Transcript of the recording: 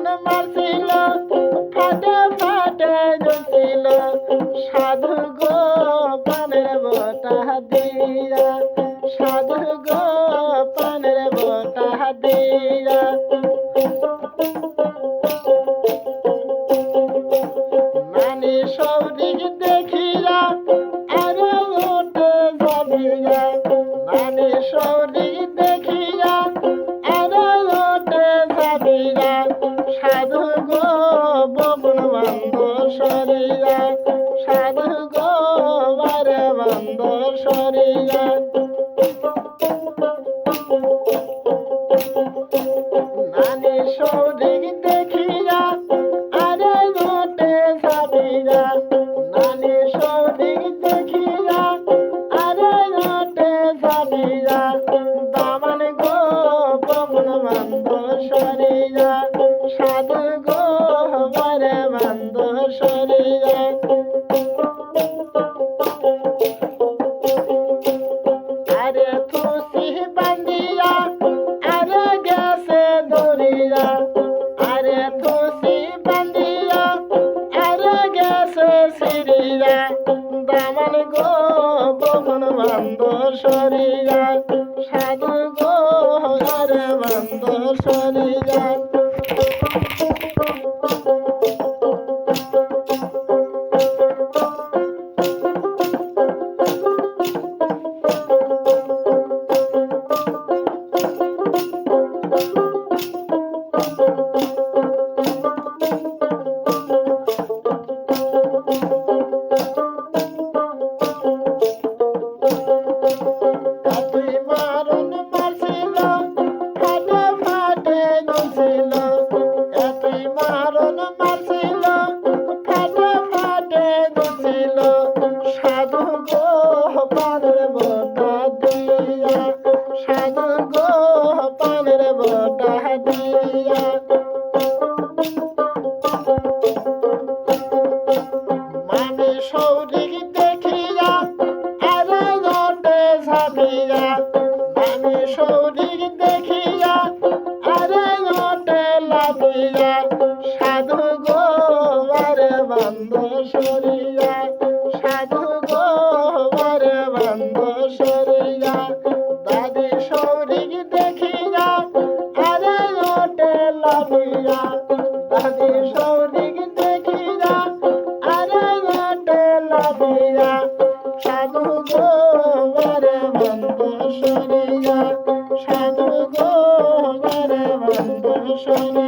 মারণ মারছিল ফাটে ফাটে জ্বলছিল সাধু গো পানের বোটা দিয়া সাধু গো পানের বোটা দিয়া নানি সৌদিক দেখিয়া আরে ওঠে যাবিয়া নানি সৌদিক দেখিয়া আরে ওঠে যাবিয়া সাধু গো বগুন বন্ধ সরিয়া সাধু গো বারে বন্ধ সরিয়া নানি সৌদিক দেখিয়া আরে ওঠে যাবিয়া নানি সৌদিক দেখিয়া আরে ওঠে যাবিয়া দামান গো বগুন বন্ধ সরিয়া সাধু গো বারে বন্ধ সরিয়া আরে তুসি বান্দিয়া আরে গেছে দরিয়া আরে তুসি বান্দিয়া আরে গেছে সিরিয়া দামান গো বগুন বন্ধ সরিয়া সাধু গো বারে বন্ধ সরিয়া এতই মারণ মারছিল ফাটে ফাটে জ্বলছিল এতই মারণ মারছিল ফাটে ফাটে জ্বলছিল সাধু গো পানের বোটা দিয়া সাধু গো পানের বোটা দিয়া মামি সৌরিক দেখিয়া আরে ওঠে ঝাঁপিয়া মামি সৌরিক দেখিয়া আরে ওঠে লাফিয়া সাধু গো বারে বন্ধ সরিয়া সাধু গো বারে বন্ধ সরিয়া দাদি সৌরিক দেখিয়া আরে ওঠে লাফিয়া দাদি সৌরিক দেখিয়া আরে ওঠে লাফিয়া সাধু গো বারে বন্ধ সরিয়া সাধু গো বারে বন্ধ সরিয়া